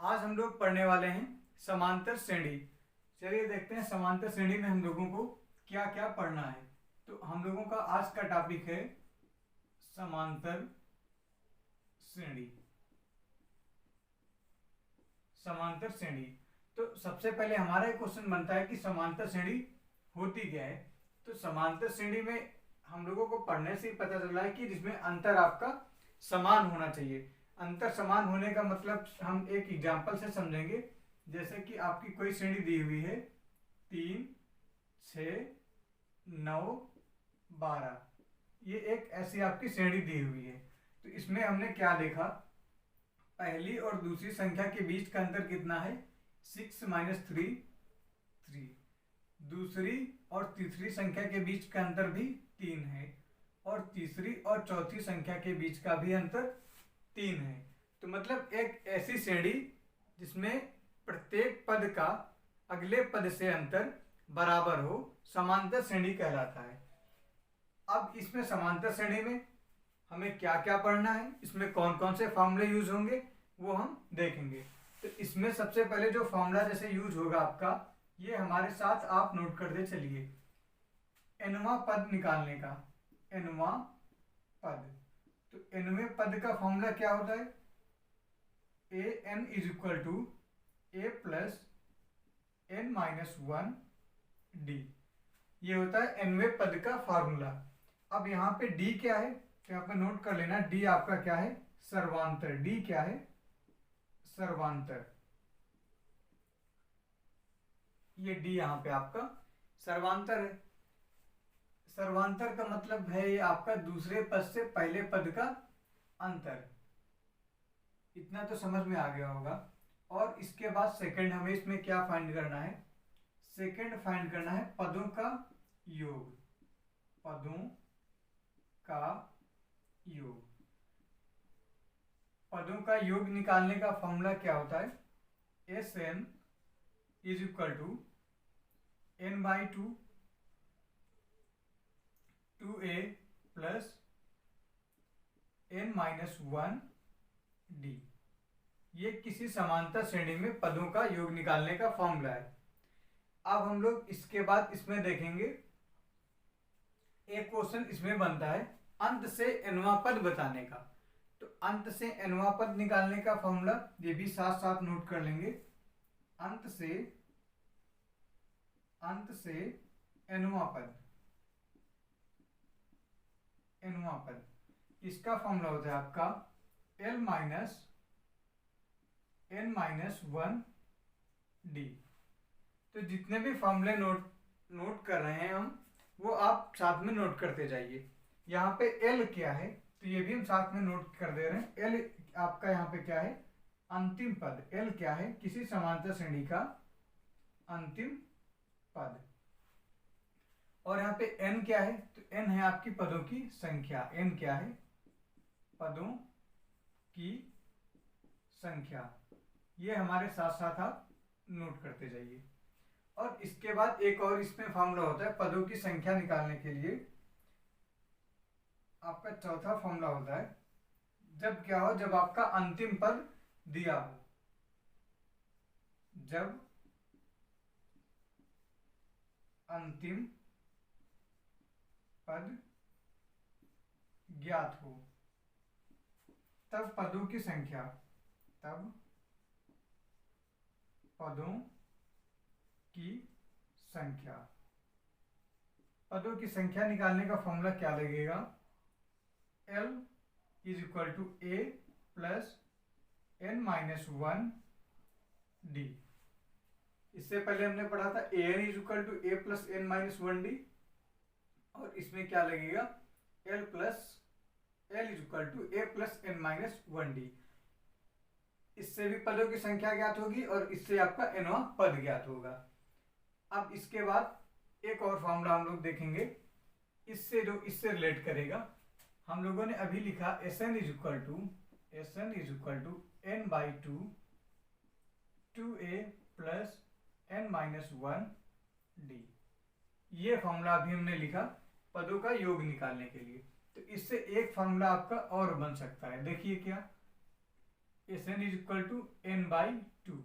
आज हम लोग पढ़ने वाले हैं समांतर श्रेणी। चलिए देखते हैं समांतर श्रेणी में हम लोगों को क्या क्या पढ़ना है। तो हम लोगों का आज का टॉपिक है समांतर श्रेणी। समांतर श्रेणी। तो सबसे पहले हमारा एक क्वेश्चन बनता है कि समांतर श्रेणी होती क्या है। तो समांतर श्रेणी में हम लोगों को पढ़ने से ही पता चल रहा है कि जिसमें अंतर आपका समान होना चाहिए। अंतर समान होने का मतलब हम एक एग्जाम्पल से समझेंगे। जैसे कि आपकी कोई श्रेणी दी हुई है 3, 6, 9, 12। ये एक ऐसी आपकी श्रेणी दी हुई है। तो इसमें हमने क्या देखा, पहली और दूसरी संख्या के बीच का अंतर कितना है 6 - 3 3। दूसरी और तीसरी संख्या के बीच का अंतर भी 3 है और तीसरी और चौथी संख्या के बीच का भी अंतर 3 है। तो मतलब एक ऐसी श्रेणी जिसमें प्रत्येक पद का अगले पद से अंतर बराबर हो, समांतर श्रेणी कहलाता है। अब इसमें समांतर श्रेणी में हमें क्या क्या पढ़ना है, इसमें कौन कौन से फॉर्मूले यूज होंगे वो हम देखेंगे। तो इसमें सबसे पहले जो फॉर्मूला जैसे यूज होगा आपका, ये हमारे साथ आप नोट करते चलिए। nवां पद निकालने का, nवां पद। तो nवें पद का फॉर्मूला क्या होता है, an = a + n - 1 d। ये होता है nवें पद का फॉर्मूला। अब यहाँ पे d क्या है, तो यहाँ पे नोट कर लेना, d आपका क्या है, सर्वांतर। d क्या है, सर्वांतर। ये d यहाँ पे आपका सर्वांतर है। सर्वांतर का मतलब है ये आपका दूसरे पद से पहले पद का अंतर। इतना तो समझ में आ गया होगा। और इसके बाद सेकंड हमें इसमें क्या फाइंड करना है, सेकंड फाइंड करना है पदों का योग। पदों का योग। पदों का योग निकालने का फॉर्मूला क्या होता है, Sn = n/2 2a + n - 1 d। ये किसी समांतर श्रेणी में पदों का योग निकालने का फॉर्मूला है। अब हम लोग इसके बाद इसमें देखेंगे, एक क्वेश्चन इसमें बनता है अंत से nवां पद बताने का। तो अंत से nवां पद निकालने का फॉर्मूला ये भी साथ साथ नोट कर लेंगे। अंत से nवां पद, nवां पद, इसका फॉर्मूला होता है आपका l - n - 1 d। तो जितने भी फॉर्मूले नोट कर रहे हैं हम, वो आप साथ में नोट करते जाइए। यहाँ पे l क्या है, तो ये भी हम साथ में नोट कर दे रहे हैं। l आपका यहाँ पे क्या है, अंतिम पद। l क्या है, किसी समांतर श्रेणी का अंतिम पद। और यहाँ पे n क्या है, तो n है आपकी पदों की संख्या। n क्या है, पदों की संख्या। ये हमारे साथ साथ आप नोट करते जाइए। और इसके बाद एक और इसमें फॉर्मूला होता है पदों की संख्या निकालने के लिए। आपका चौथा फॉर्मूला होता है, जब क्या हो, जब आपका अंतिम पद दिया हो। जब अंतिम पद ज्ञात हो, तब पदों की संख्या, तब पदों की संख्या। पदों की संख्या निकालने का फॉर्मूला क्या लगेगा, l = a + n - 1 d। इससे पहले हमने पढ़ा था an = a + n - 1 d। और इसमें क्या लगेगा, l = a + n - 1 d। इससे भी पदों की संख्या ज्ञात होगी और इससे आपका nवां पद ज्ञात होगा। अब इसके बाद एक और फॉर्मूला हम लोग देखेंगे, इससे जो इससे रिलेट करेगा। हम लोगों ने अभी लिखा Sn = n/2 2a + n - 1 d। ये फॉर्मूला अभी हमने लिखा पदों का योग निकालने के लिए। तो इससे एक फॉर्मूला आपका और बन सकता है। देखिए क्या, Sn is equal to n/2।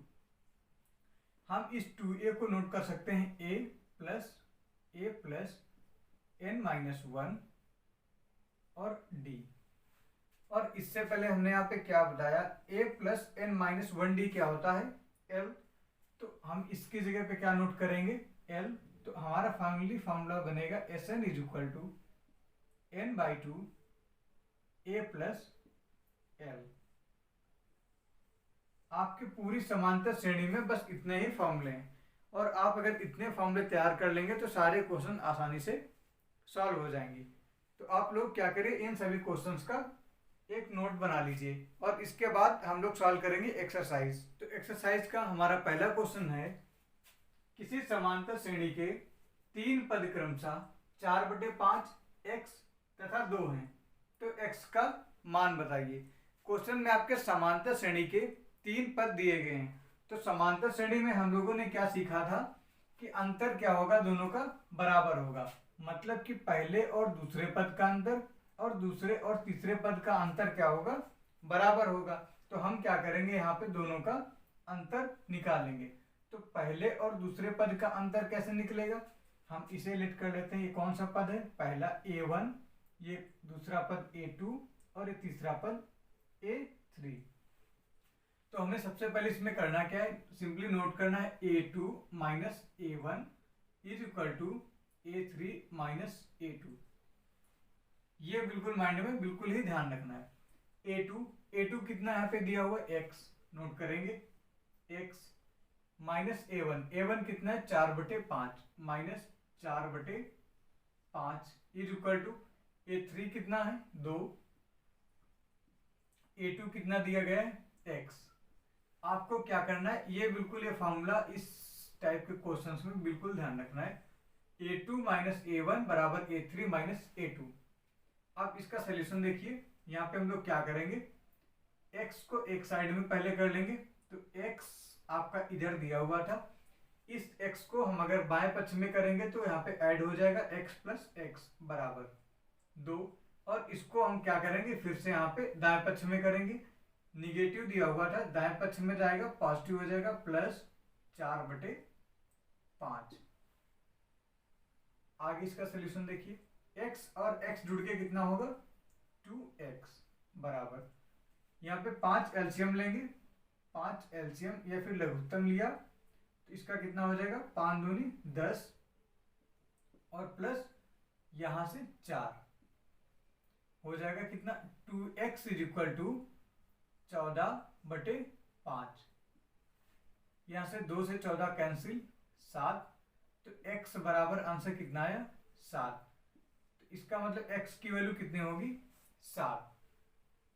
हम इस 2a को नोट कर सकते हैं a प्लस n-1 और d। और इससे पहले हमने यहाँ पे क्या बताया, a प्लस n-1d क्या होता है, l। तो हम इसकी जगह पे क्या नोट करेंगे, l। तो हमारा फाइनली फॉर्मूला बनेगा Sn is equal to n/2 a plus l। आपकी पूरी समांतर श्रेणी में बस इतने ही फॉर्मूले हैं, और आप अगर इतने फॉर्मूले तैयार कर लेंगे तो सारे क्वेश्चन आसानी से सॉल्व हो जाएंगे। तो आप लोग क्या करें, इन सभी क्वेश्चंस का एक नोट बना लीजिए, और इसके बाद हम लोग सॉल्व करेंगे एक्सरसाइज। तो एक्सरसाइज का हमारा पहला क्वेश्चन है, किसी समांतर श्रेणी के 3 पद क्रमशः 4/5 x तथा 2 हैं, तो x का मान बताइए। क्वेश्चन में आपके समांतर श्रेणी के 3 पद दिए गए हैं। तो समांतर श्रेणी में हम लोगों ने क्या सीखा था कि अंतर क्या होगा, दोनों का बराबर होगा। मतलब कि पहले और दूसरे पद का अंतर और दूसरे और तीसरे पद का अंतर क्या होगा, बराबर होगा। तो हम क्या करेंगे, यहाँ पे दोनों का अंतर निकालेंगे। तो पहले और दूसरे पद का अंतर कैसे निकलेगा, हम इसे लिख कर लेते हैं। ये कौन सा पद है, पहला a1, ये दूसरा पद a2 और ये तीसरा पद a3। तो हमें सबसे पहले इसमें करना क्या है, सिंपली नोट करना है a2 minus a1 is equal to a3 minus a2। ये बिल्कुल माइंड में बिल्कुल ही ध्यान रखना है। a2 कितना यहाँ पे दिया हुआ है, x नोट करेंगे, x माइनस a1 कितना है 4/5 minus 4/5 is equal to a3 कितना है 2, a2 कितना दिया गया है x। आपको क्या करना है, ये बिल्कुल ये फॉर्मूला इस टाइप के क्वेश्चंस में बिल्कुल ध्यान रखना है। a2 माइनस a1 बराबर a3 माइनस a2। आप इसका सोल्यूशन देखिए, यहाँ पे हम लोग क्या करेंगे, x को एक साइड में पहले कर लेंगे। तो x आपका इधर दिया हुआ था, इस x को हम अगर बाएं पक्ष में करेंगे तो यहाँ पे ऐड हो जाएगा x प्लस x बराबर 2। और इसको हम क्या करेंगे, फिर से यहाँ पे दाएं पक्ष में करेंगे। निगेटिव दिया हुआ था, दाएं पक्ष में जाएगा, पॉजिटिव हो जाएगा, प्लस 4/5। आगे इसका सोल्यूशन देखिए, x और x जुड़ के कितना होगा 2x बराबर, यहाँ पे 5 एलसीएम लेंगे, 5 एलसीएम या फिर लघुत्तम लिया तो इसका कितना हो जाएगा 5 दूनी 10 और प्लस यहां से 4 हो जाएगा कितना 2x इज इक्वल टू 14/5। यहां से 2 से 14 कैंसिल 7, तो x बराबर आंसर कितना आया 7। तो इसका मतलब x की वैल्यू कितनी होगी 7।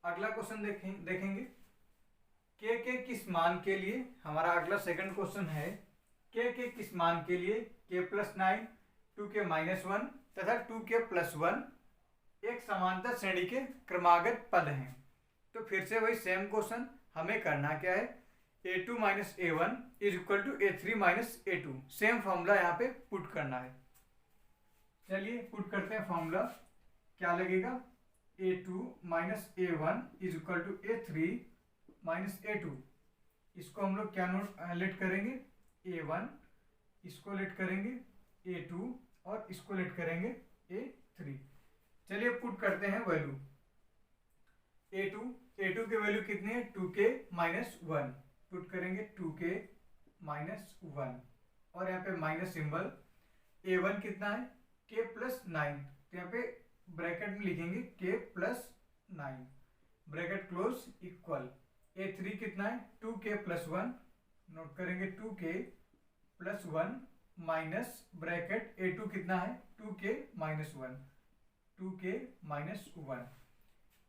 अगला क्वेश्चन देखेंगे के किस मान के लिए, हमारा अगला सेकंड क्वेश्चन है के किस मान के लिए k प्लस 9, 2k माइनस 1 तथा 2k प्लस 1 एक समांतर श्रेणी के क्रमागत पद हैं। तो फिर से वही सेम क्वेश्चन, हमें करना क्या है, a2 minus a1 is equal to a3 minus a2। Same formula यहाँ पे पुट करना है। चलिए पुट करते हैं फॉर्मूला, क्या लगेगा a2 minus a1 is equal to a3 minus a2। इसको हम लोग क्या लेट करेंगे a1, इसको लेट करेंगे a2 और इसको लेट करेंगे a3। चलिए पुट करते हैं वैल्यू। a2 की वैल्यू कितनी है 2k माइनस 1, पुट करेंगे 2k माइनस 1 और यहाँ पे माइनस सिंबल। a1 कितना है k प्लस 9, तो यहाँ पे ब्रैकेट में लिखेंगे k plus 9 bracket close equal. a3 कितना है 2k प्लस 1, नोट करेंगे 2k plus 1 minus bracket a2 कितना है 2k माइनस 1, 2k माइनस 1।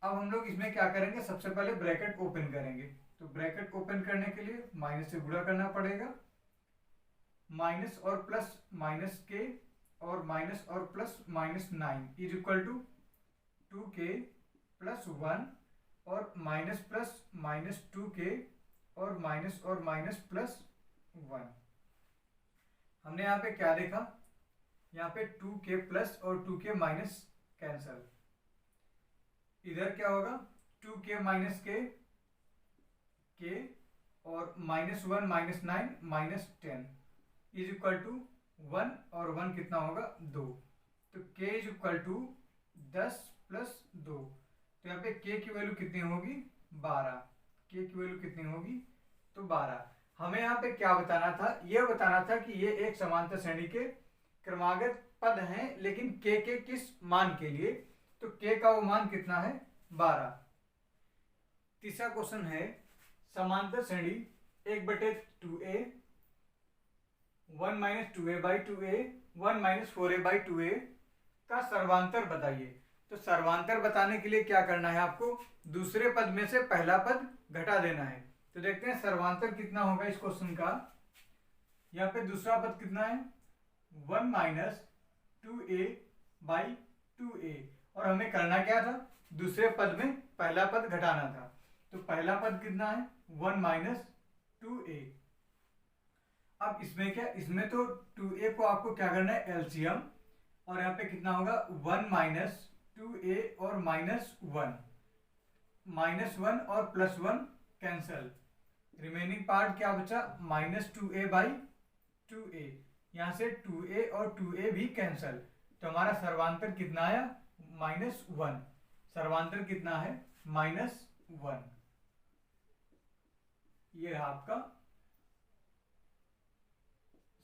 अब हम लोग इसमें क्या करेंगे, सबसे पहले ब्रैकेट ओपन करेंगे। तो ब्रैकेट ओपन करने के लिए माइनस से गुणा करना पड़ेगा, माइनस और प्लस माइनस k और माइनस और plus minus 9 is equal to 2k plus 1 और माइनस प्लस माइनस 2k और माइनस प्लस 1। हमने यहाँ पे क्या देखा, यहाँ पे 2k प्लस और 2k माइनस कैंसल, इधर क्या होगा 2k माइनस k के और -1 -9 -10 इज इक्वल टू 1 और 1 कितना होगा 2। तो k इज इक्वल टू 10 + 2। तो यहाँ पे k की वैल्यू कितनी होगी 12। k की वैल्यू कितनी होगी तो 12। हमें यहाँ पे क्या बताना था, यह बताना था कि ये एक समांतर श्रेणी के क्रमागत पद हैं, लेकिन k के किस मान के लिए। तो k का वो मान कितना है 12। तीसरा क्वेश्चन है समांतर श्रेणी 1/2a 1 - 2a/2a 1 - 4a/2a का सर्वांतर बताइए। तो सर्वांतर बताने के लिए क्या करना है आपको, दूसरे पद में से पहला पद घटा देना है। तो देखते हैं सर्वांतर कितना होगा इस क्वेश्चन का। यहाँ पे दूसरा पद कितना है 1 - 2a/2a और हमें करना क्या था, दूसरे पद में पहला पद घटाना था। तो पहला पद कितना है 1 - 2a। अब इसमें क्या, इसमें तो 2a को आपको क्या करना है एलसीएम, और यहाँ पे कितना होगा 1 - 2a और -1 और +1 कैंसल, रिमेनिंग पार्ट क्या बचा -2a/2a। यहाँ से 2a और 2a भी कैंसल, तो हमारा सर्वांतर कितना आया -1। सर्वांतर कितना है -1। ये है आपका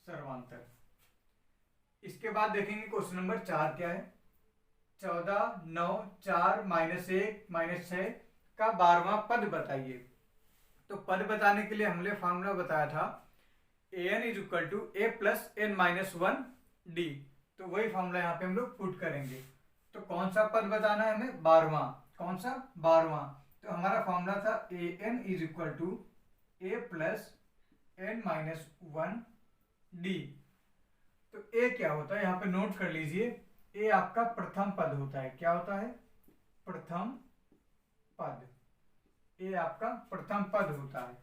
सर्वांतर। इसके बाद देखेंगे क्वेश्चन नंबर 4 क्या है। 14 9 4 -1 -6 का 12वां पद बताइए। तो पद बताने के लिए हमने फॉर्मूला बताया था an = a + n - 1 d। तो वही फॉर्मूला यहाँ पे हम लोग पुट करेंगे। तो कौन सा पद बताना है हमें 12वां। कौन सा 12वां। तो हमारा फॉर्मूला था an = a + n - 1 d। तो a क्या होता है यहाँ पे नोट कर लीजिए, a आपका प्रथम पद होता है। क्या होता है प्रथम पद। a आपका प्रथम पद होता है।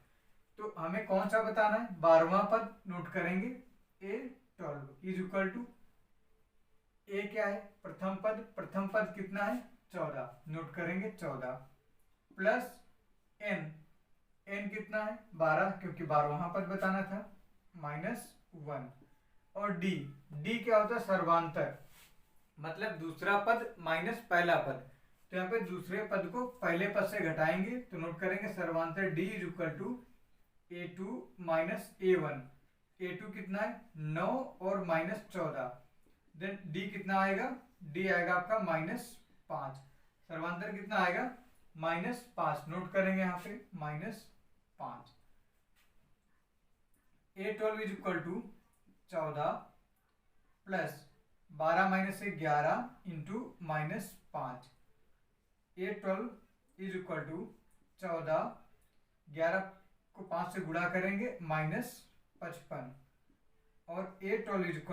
तो हमें कौन सा बताना है 12वां पद। नोट करेंगे a12 is equal to a क्या है प्रथम पद। प्रथम पद कितना है 14। नोट करेंगे 14 प्लस n। n कितना है 12 क्योंकि 12वां पद बताना था -1 और d। d क्या होता है सर्वांतर, मतलब दूसरा पद माइनस पहला पद। तो यहाँ पे दूसरे पद को पहले पद से घटाएंगे। तो नोट करेंगे सर्वांतर d = a2 - a1। a2 कितना है 9 और -14। देन d कितना आएगा, d आएगा आपका -5। सर्वांतर कितना आएगा -5। नोट करेंगे यहाँ पे -5। a12 = 14 plus 12 - 11 into -5। a12 = 14, 11 को 5 से गुणा करेंगे -55 और a12 =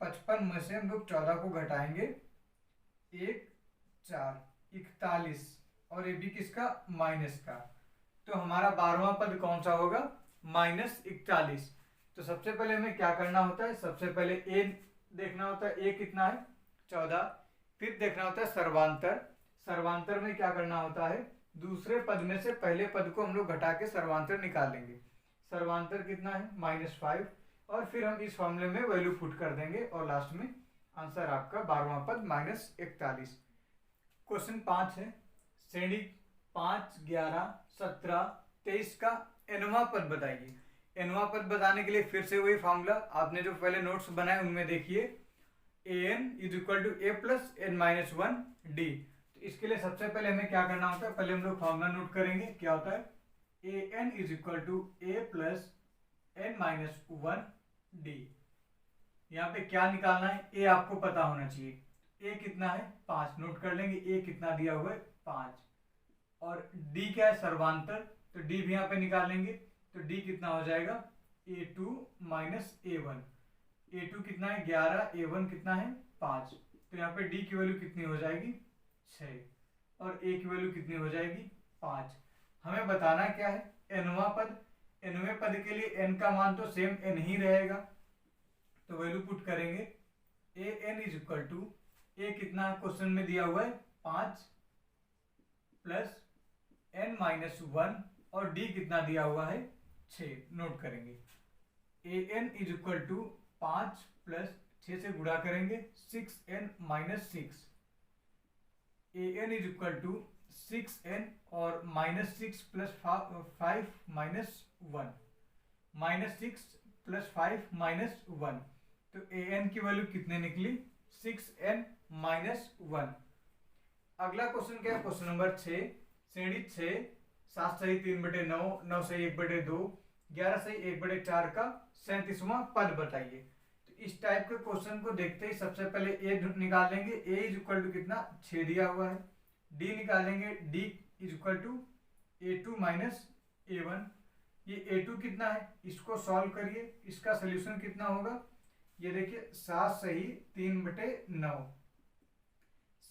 55 में से हम लोग 14 को घटाएंगे 1 4 41 और ये भी किसका माइनस का। तो हमारा 12वां पद कौन सा होगा -41। तो सबसे पहले हमें क्या करना होता है, सबसे पहले a देखना होता है, a कितना है 14। फिर देखना होता है सर्वांतर। सर्वांतर में क्या करना होता है, दूसरे पद में से पहले पद को हम लोग घटा के सर्वांतर निकालेंगे। सर्वांतर कितना है -5 और फिर हम इस फॉर्मूले में वैल्यू पुट कर देंगे और लास्ट में आंसर आपका 12वां पद -41। क्वेश्चन 5 है श्रेणी 5 11 17 23 का nवां पद बताइए। nवां पद बताने के लिए फिर से वही फॉर्मूला, आपने जो पहले नोट्स बनाए उनमें देखिए an = a + n - 1 d। तो इसके लिए सबसे पहले हमें क्या करना होता है, पहले हम लोग फॉर्मूला नोट करेंगे। क्या होता है an = a + n - 1 d। यहाँ पे क्या निकालना है, a आपको पता होना चाहिए। a कितना है 5। नोट कर लेंगे a कितना दिया हुआ है 5 और d क्या है सर्वांतर, तो d भी यहाँ पे निकाल लेंगे। तो d कितना हो जाएगा a2 - a1। a2 कितना है 11, a1 कितना है 5। तो यहाँ पे d की वैल्यू कितनी हो जाएगी 6 और a की वैल्यू कितनी हो जाएगी 5। हमें बताना क्या है nवां पद। nवें पद के लिए n का मान तो सेम n ही रहेगा, तो वैल्यू पुट करेंगे an = a कितना क्वेश्चन में दिया हुआ है 5 प्लस n - 1 और डी कितना दिया हुआ है 6, नोट करेंगे। an is equal to 5 plus 6 से गुणा करेंगे 6n minus 6, an is equal to 6n और minus 6 plus 5 minus 1, minus 6 plus 5 minus 1, तो an की वैल्यू कितने निकली 6n माइनस 1। अगला क्वेश्चन क्या है, क्वेश्चन नंबर 6, श्रेणी 6, 7 सही 3/9, 9 सही 1/2, 11 सही 1/4 का 37वां पद बताइए। तो इस टाइप के क्वेश्चन को देखते ही सबसे पहले ए निकाल लेंगे, ए इज इक्वल टू कितना 6 दिया हुआ है, डी निकालेंगे, D is equal to a2 minus a1, ये a2 कितना है, इसको सॉल्व करिए, इसका सोल्यूशन कितना होगा, ये देखिए 7 सही 3/9,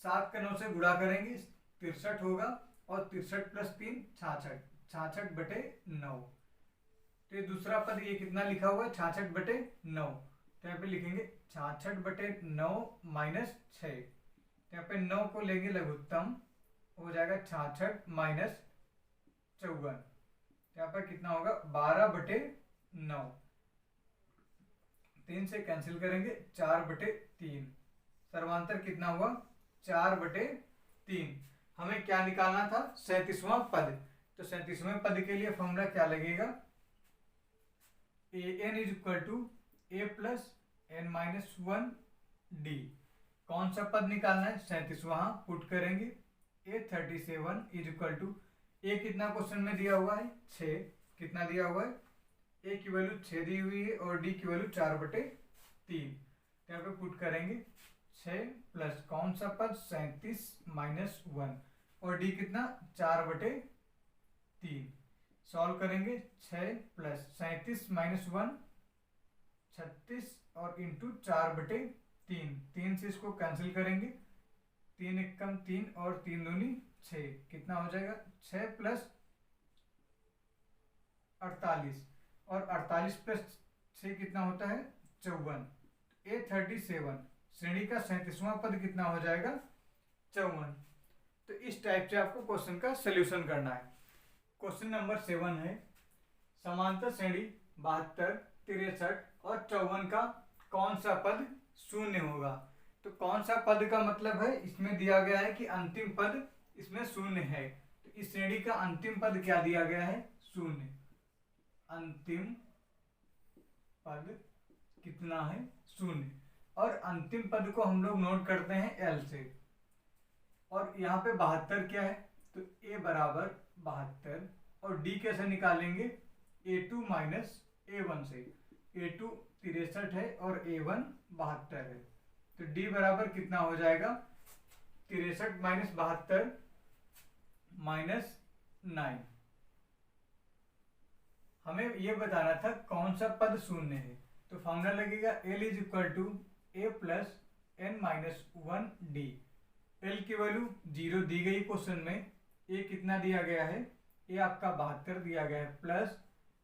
7 का 9 से गुणा करेंगे 63 होगा, और 63 प्लस 3 66, 66/9। तो ये दूसरा पद ये कितना लिखा हुआ है 66/9, तो यहाँ पे लिखेंगे 66/9 माइनस 6, यहाँ पे 9 को लेंगे लघुत्तम, हो जाएगा 66 माइनस 54, यहाँ पर कितना होगा 12/9, 3 से कैंसिल करेंगे 4/3, सर्वांतर कितना हुआ 4/3। हमें क्या निकालना था 37वां पद, तो 37वें पद के लिए फॉर्मूला क्या लगेगा, an is equal to a plus n minus 1 d। कौन सा पद निकालना है 37वां, पुट करेंगे a37 इज इक्वल टू, ए कितना क्वेश्चन में दिया हुआ है 6, कितना दिया हुआ है, ए की वैल्यू 6 दी हुई है और डी की वैल्यू 4/3, यहाँ पे पुट करेंगे 6 प्लस कौन सा पद 37 माइनस 1 और डी कितना 4/3, सॉल्व करेंगे 6 प्लस 37 माइनस 1 36 और इंटू 4/3, 3 से इसको कैंसिल करेंगे, 3 एकम 3 और 3 दूनी 6, कितना हो जाएगा 6 प्लस 48 और 48 प्लस 6 कितना होता है 54, a37 श्रेणी का 37वां पद कितना हो जाएगा 54। तो इस टाइप से आपको क्वेश्चन का सोल्यूशन करना है। क्वेश्चन नंबर 7 है, समांतर श्रेणी 72, 63 और 54 का कौन सा पद शून्य होगा। तो कौन सा पद का मतलब है, इसमें दिया गया है कि अंतिम पद इसमें शून्य है, तो इस श्रेणी का अंतिम पद क्या दिया गया है शून्य, अंतिम पद कितना है शून्य, और अंतिम पद को हम लोग नोट करते हैं एल से। और यहाँ पे 72 क्या है, तो a बराबर 72 और d कैसे निकालेंगे a2 माइनस a1 से, a2 63 है और a1 72 है, तो d बराबर कितना हो जाएगा 63 माइनस 72 माइनस 9। हमें यह बताना था कौन सा पद शून्य है, तो फॉर्मूला लगेगा L is equal to a plus n minus 1 d। L की वैल्यू 0 दी गई क्वेश्चन में, a कितना दिया गया है, a आपका 72 दिया गया है प्लस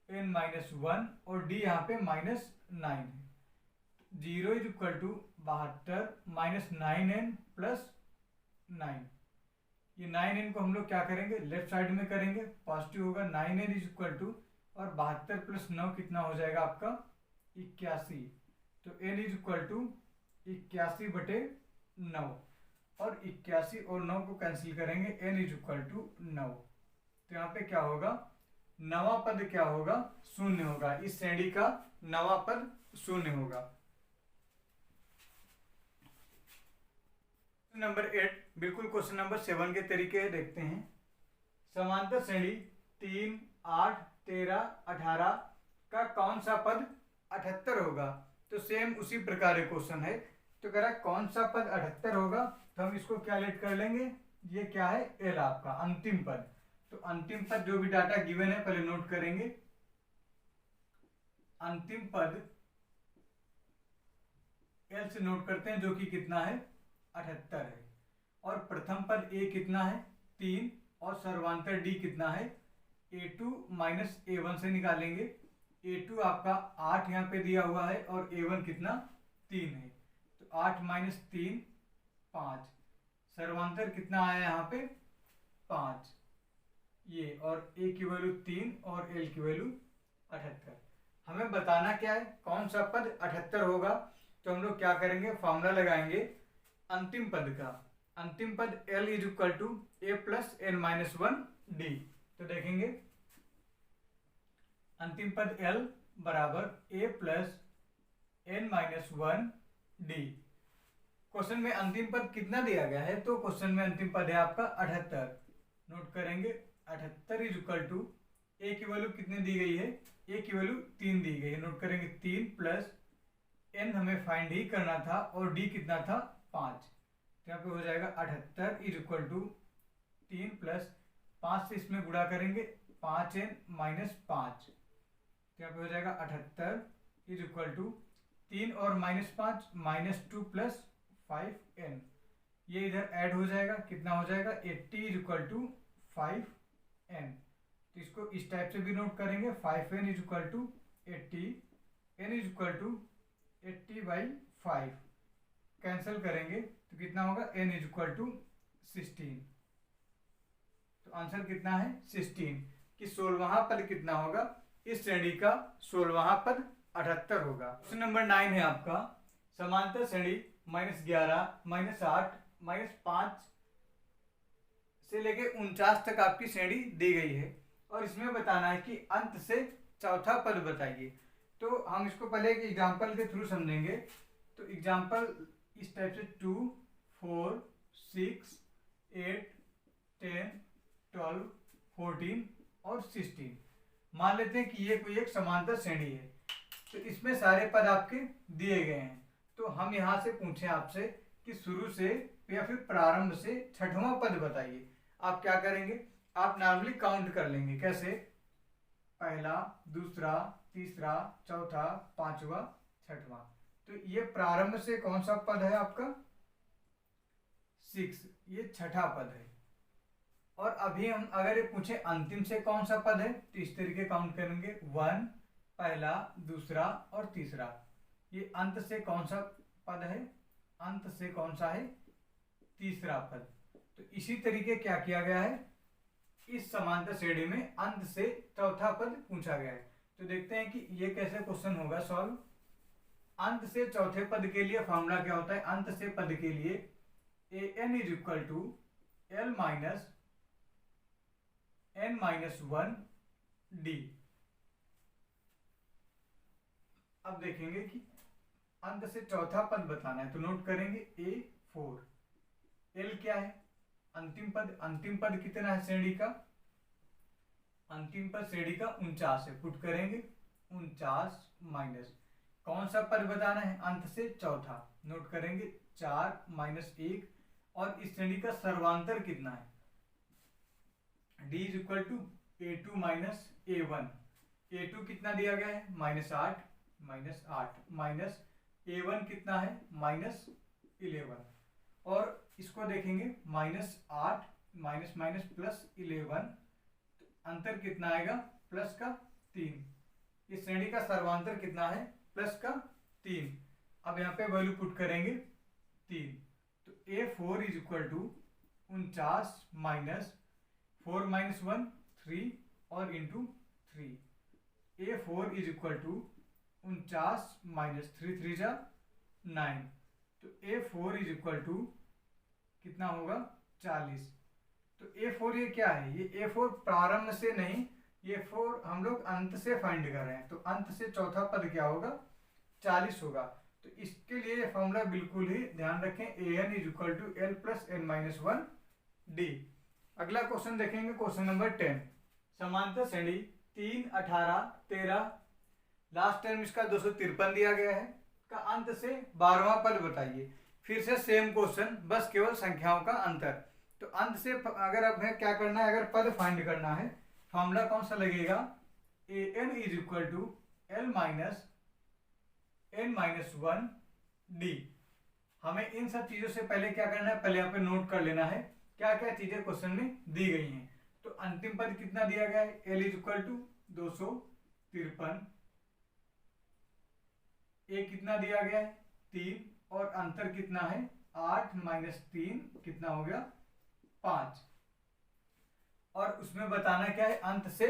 n माइनस 1 और d यहाँ पे माइनस 9 है, 0 is equal to 72 minus 9n plus 9, ये 9n को हम लोग क्या करेंगे लेफ्ट साइड में करेंगे, पॉजिटिव होगा 9n इज इक्वल टू, और 72 प्लस 9 कितना हो जाएगा आपका 81, तो n इज इक्वल टू 81/9, और 81 और 9 को कैंसिल करेंगे n इज इक्वल टू 9, तो यहाँ पे क्या होगा नवा पद क्या होगा शून्य होगा, इस श्रेणी का नवा पद शून्य होगा। नंबर 8 बिल्कुल क्वेश्चन नंबर 7 के तरीके है, देखते हैं। समांतर श्रेणी 3, 8, 13, 18 का कौन सा पद 78 होगा। तो सेम उसी प्रकार क्वेश्चन है, तो कह रहा है कौन सा पद 78 होगा, तो हम इसको क्या लेट कर लेंगे, ये क्या है एल आपका अंतिम पद। तो अंतिम पद जो भी डाटा गिवन है पहले नोट करेंगे, अंतिम पद एल से नोट करते हैं जो कि कितना है 78 है, और प्रथम पद ए कितना है 3 और सर्वांतर डी कितना है a2 माइनस a1 से निकालेंगे, a2 आपका 8 यहाँ पे दिया हुआ है और a1 कितना 3 है, तो 8 माइनस 3 5, सर्वांतर कितना आया यहाँ पे 5, ये, और ए की वैल्यू 3 और एल की वैल्यू 78। हमें बताना क्या है, कौन सा पद 78 होगा। तो हम लोग क्या करेंगे, फॉर्मूला लगाएंगे अंतिम पद का। अंतिम पद L is equal to a plus N minus one d. तो देखेंगे अंतिम पद L बराबर a plus N minus one d. Question में अंतिम पद कितना दिया गया है, तो क्वेश्चन में अंतिम पद है आपका 78। नोट करेंगे 78 इज इक्वल टू ए की वैल्यू कितनी दी गई है, ए की वैल्यू 3 दी गई है। नोट करेंगे 3 प्लस एन हमें फाइंड ही करना था और डी कितना था 5। तो यहाँ पे हो जाएगा 78 इज इक्वल टू 3 प्लस 5 से इसमें गुणा करेंगे 5n माइनस 5। तो यहाँ पे हो जाएगा 78 इज इक्वल टू 3 और माइनस 5 माइनस 2 प्लस 5n। ये इधर ऐड हो जाएगा, कितना हो जाएगा 80 इज इक्वल टू 5n। तो इसको इस टाइप से भी नोट करेंगे 5n is equal to 80, n is equal to 80/5। Cancel करेंगे तो कितना होगा n इज इक्वल टू 16। तो आंसर कितना है 16 कि 16वां पद कितना होगा, इस श्रेणी का 16वां पद 78 होगा। क्वेश्चन नंबर 9 है आपका, समांतर श्रेणी -11, -8, -5 से लेके 49 तक आपकी श्रेणी दी गई है और इसमें बताना है कि अंत से चौथा पद बताइए। तो हम इसको पहले एक एग्जाम्पल के थ्रू समझेंगे। तो एग्जाम्पल इस टाइप से 2, 4, 6, 8, 10, 12, 14 और 16 मान लेते हैं कि ये कोई एक समांतर श्रेणी है। तो इसमें सारे पद आपके दिए गए हैं। तो हम यहाँ से पूछें आपसे कि शुरू से या फिर प्रारंभ से छठवां पद बताइए। आप क्या करेंगे, आप नॉर्मली काउंट कर लेंगे। कैसे, पहला, दूसरा, तीसरा, चौथा, पांचवा, छठवां। तो ये प्रारंभ से कौन सा पद है आपका 6, ये छठा पद है। और अभी हम अगर ये पूछे अंतिम से कौन सा पद है, तो इस तरीके काउंट करेंगे 1, पहला, दूसरा और तीसरा। ये अंत से कौन सा पद है, अंत से कौन सा है तीसरा पद। तो इसी तरीके क्या किया गया है, इस समांतर श्रेणी में अंत से चौथा पद पूछा गया है। तो देखते हैं कि ये कैसे क्वेश्चन होगा सॉल्व। अंत से चौथे पद के लिए फॉर्मूला क्या होता है, अंत से पद के लिए an is equal to L minus n minus 1 D. अब देखेंगे कि अंत से चौथा पद बताना है। तो नोट करेंगे A4। L क्या है, अंतिम पद। अंतिम पद कितना है श्रेणी का, अंतिम पद श्रेणी का 49 है। पुट करेंगे 49 माइनस कौन सा पद बताना है, अंत से चौथा। नोट करेंगे 4 माइनस 1 और इस श्रेणी का सर्वांतर कितना है, D is equal to A2 minus A1। A2 कितना दिया गया है -8 माइनस A1 कितना है -11। और इसको देखेंगे -8 माइनस माइनस प्लस 11। तो अंतर कितना आएगा प्लस का 3। इस श्रेणी का सर्वांतर कितना है प्लस का 3। अब यहाँ पे वैल्यू पुट करेंगे 3। तो A4 is equal to 49 minus 4 minus 1 3 और into 3। A4 is equal to 49 minus 3 3 जा 9। तो A4 इज इक्वल टू कितना होगा 40। तो A4 ये क्या है, ये A4 प्रारंभ से नहीं, ये 4 हम लोग अंत से फाइंड कर रहे हैं। तो अंत से चौथा पद क्या होगा 40 होगा। तो इसके लिए फॉर्मूला बिल्कुल ही ध्यान रखें, an is equal to L plus N minus 1 D. अगला क्वेश्चन देखेंगे, क्वेश्चन नंबर 10। समांतर श्रेणी 3, 18, 13, लास्ट टाइम इसका 253 दिया गया है का अंत से 12वां पद बताइए। फिर से सेम क्वेश्चन, बस केवल संख्याओं का अंतर। तो अंत से अगर हमें क्या करना है, अगर पद फाइंड करना है, फॉर्मूला कौन सा लगेगा, an is equal to L minus N minus 1 D. हमें इन सब चीजों से पहले क्या करना है, पहले यहाँ पे नोट कर लेना है क्या क्या चीजें क्वेश्चन में दी गई हैं। तो अंतिम पद कितना दिया गया है, एल इज इक्वल टू 253। ए कितना दिया गया है 3 और अंतर कितना है 8 माइनस 3 कितना हो गया 5। और उसमें बताना क्या है, अंत से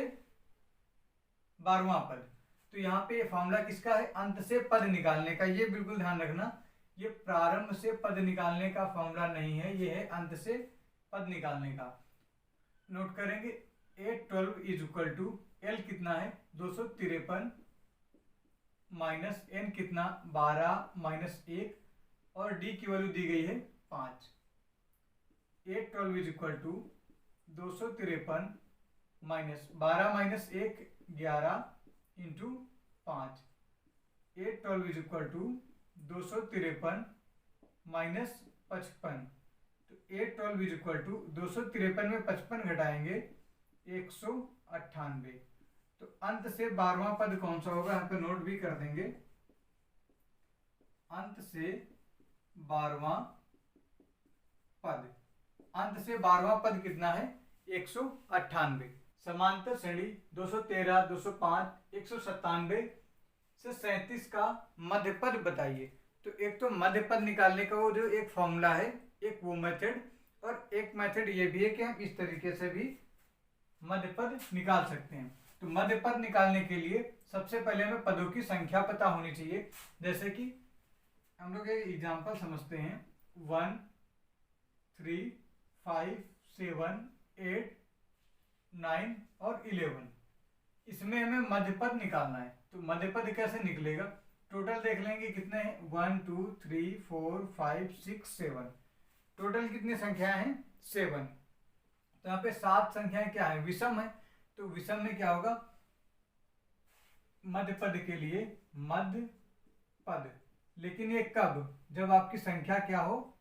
12वां पद। तो यहाँ पे ये फॉर्मूला किसका है, अंत से पद निकालने का। ये बिल्कुल ध्यान रखना, ये प्रारंभ से पद निकालने का फॉर्मूला नहीं है, ये है अंत से पद निकालने का। नोट करेंगे 812 इज इक्वल टू एल कितना है 253 माइनस एन कितना 12 माइनस 1 और डी की वैल्यू दी गई है 5। 812 is equal to 253 minus 12 minus 1 11 into 5। 812 is equal to 253 minus 55। तो 812 इज इक्वल टू 253 में 55 घटाएंगे 198। तो अंत से 12वां पद कौन सा होगा, यहाँ पे नोट भी कर देंगे। अंत से 12वां पद, अंत से 12वां पद कितना है 198। समांतर श्रेणी 213, 205, 197 से 37 का मध्य पद बताइए। तो एक तो मध्य पद निकालने का वो जो एक फॉर्मूला है, एक वो मेथड, और एक मेथड ये भी है कि हम इस तरीके से भी मध्य पद निकाल सकते हैं। तो मध्य पद निकालने के लिए सबसे पहले हमें पदों की संख्या पता होनी चाहिए। जैसे कि हम लोग एक एग्जांपल समझते हैं 1 3 5 7 8 9 और 11। इसमें हमें मध्य पद निकालना है। तो मध्य पद कैसे निकलेगा, टोटल देख लेंगे कितने हैं 1 2 3 4 5 6 7। टोटल कितनी संख्याएं हैं 7। तो यहाँ पे 7 संख्याएं क्या है, विषम है। तो विषम में क्या होगा, मध्य पद के लिए मध्य पद, लेकिन ये कब, जब आपकी संख्या क्या हो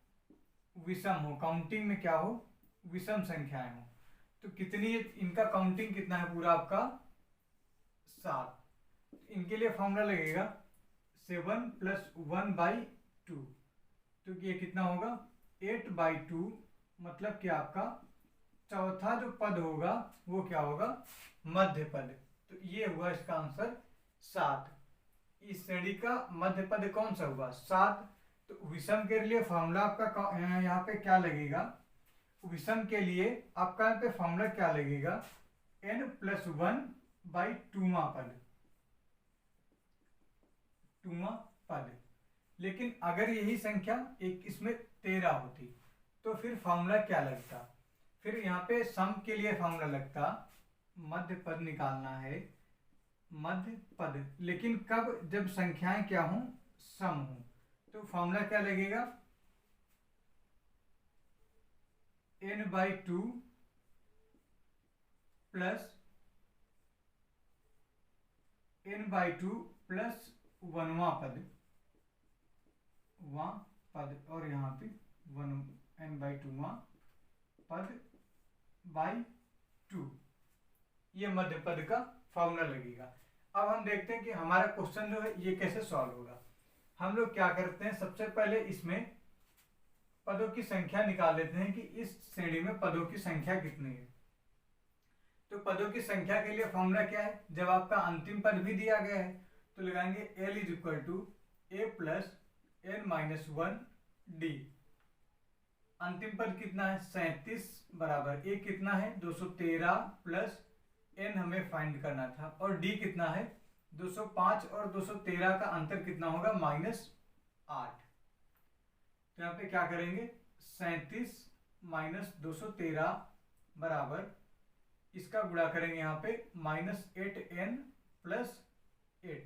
विषम हो, काउंटिंग में क्या हो विषम संख्याएं हो। तो कितनी, इनका काउंटिंग कितना है पूरा आपका 7। इनके लिए फॉर्मूला लगेगा 7 प्लस 1/2। तो ये कितना होगा 8/2, मतलब कि आपका चौथा जो पद होगा वो क्या होगा मध्य पद। तो ये हुआ इसका आंसर 7। इस श्रेणी का मध्य पद कौन सा हुआ 7। तो विषम के लिए फॉर्मूला आपका यहाँ पे क्या लगेगा, विषम के लिए आपका यहाँ पे फॉर्मूला क्या लगेगा n प्लस 1/2वां पद, 2वां पद। लेकिन अगर यही संख्या एक इसमें 13 होती तो फिर फॉर्मूला क्या लगता, फिर यहाँ पे सम के लिए फॉर्मूला लगता, मध्य पद निकालना है मध्य पद, लेकिन कब, जब संख्याएं क्या हों सम हो। तो फॉर्मूला क्या लगेगा n/2 प्लस n/2 प्लस 1वां पद, वां पद, और यहाँ पे 1n/2वां पद बाई 2, ये मध्य पद का फॉर्मूला लगेगा। अब हम देखते हैं कि हमारा क्वेश्चन जो है ये कैसे सॉल्व होगा। हम लोग क्या करते हैं, सबसे पहले इसमें पदों की संख्या निकाल लेते हैं कि इस श्रेणी में पदों की संख्या कितनी है। तो पदों की संख्या के लिए फॉर्मूला क्या है, जब आपका अंतिम पद भी दिया गया है तो लगाएंगे L is equal to A plus n-1 D। अंतिम पद कितना है 37 बराबर A कितना है 213 प्लस n हमें फाइंड करना था, और D कितना है 205, और 213 का अंतर कितना होगा -8। तो यहाँ पे क्या करेंगे 37 माइनस 213 बराबर, इसका गुणा करेंगे यहाँ पे -8n प्लस 8,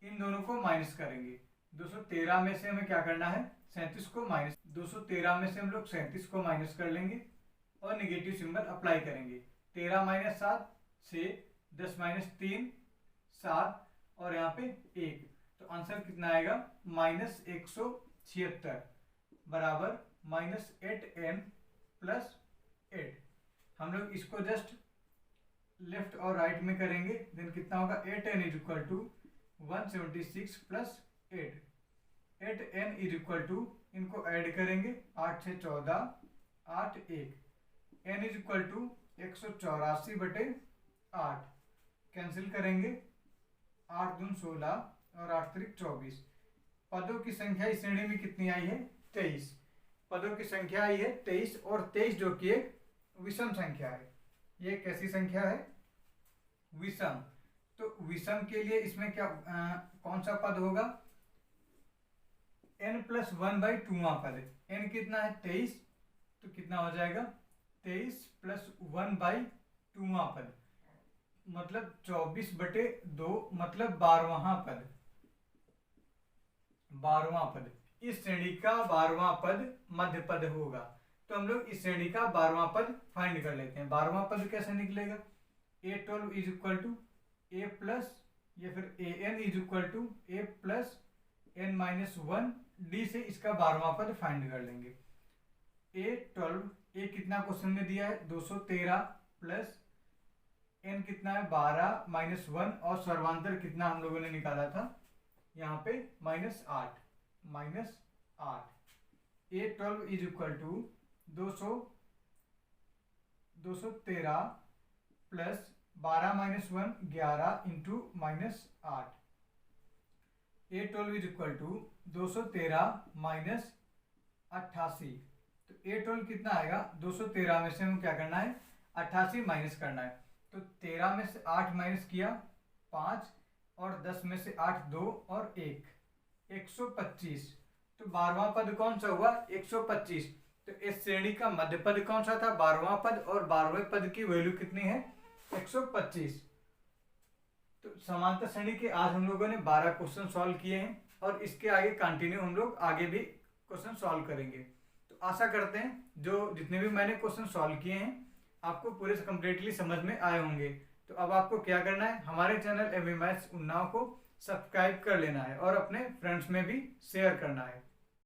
इन दोनों को माइनस करेंगे। 213 में से हमें क्या करना है 37 को माइनस, 213 में से हम लोग 37 को माइनस कर लेंगे और निगेटिव सिंबल अप्लाई करेंगे। 13 माइनस 7 6, 10 माइनस 3 7, और यहाँ पे 1। तो आंसर कितना आएगा -176 बराबर -8n प्लस 8। हम लोग इसको जस्ट लेफ्ट और राइट में करेंगे, देन कितना होगा 8n is equal to 176 plus 8। 8n is equal to, इनको ऐड करेंगे 8 से 14 8 1, n is equal to 184/8, cancel करेंगे 8 दून 16 और 8 त्रिक 24। पदों की संख्या इस श्रेणी में कितनी आई है 23। पदों की संख्या आई है 23, और 23 जो कि एक विषम संख्या है। ये कैसी संख्या है? विषम। तो विषम के लिए इसमें क्या कौन सा पद होगा? n+1/2वां पद। n कितना है? 23। तो कितना हो जाएगा? 23 + 1/2वां पद, मतलब 24/2, मतलब 12वां पद। 12वां पद इस श्रेणी का 12वां पद मध्य पद होगा। तो हम लोग इस श्रेणी का 12वां पद फाइंड कर लेते हैं। 12वां पद कैसे निकलेगा? a12 is equal to a plus या फिर an is equal to a plus n-1 d से इसका 12वां पद फाइंड कर लेंगे। a12 a कितना क्वेश्चन में दिया है? 213 प्लस n कितना है? 12 -1 और सर्वांतर कितना हम लोगों ने निकाला था यहाँ पे? -8। a12 is equal to 213 plus 12 -1 11 into -8। a12 is equal to 213 minus 88। तो a12 कितना आएगा? 213 में से हम क्या करना है? 88 माइनस करना है। तो 13 में से 8 माइनस किया 5, और 10 में से 8 2 और 1, 125। तो 12वां पद कौन सा हुआ? 125। तो इस श्रेणी का मध्य पद कौन सा था? 12वां पद, और 12वें पद की वैल्यू कितनी है? 125। तो समांतर श्रेणी के आज हम लोगों ने 12 क्वेश्चन सॉल्व किए हैं, और इसके आगे कंटिन्यू हम लोग आगे भी क्वेश्चन सॉल्व करेंगे। तो आशा करते हैं जो जितने भी मैंने क्वेश्चन सॉल्व किए हैं आपको पूरे कंप्लीटली समझ में आए होंगे। तो अब आपको क्या करना है? हमारे चैनल एमवी मैथ्स उन्नाव को सब्सक्राइब कर लेना है और अपने फ्रेंड्स में भी शेयर करना है।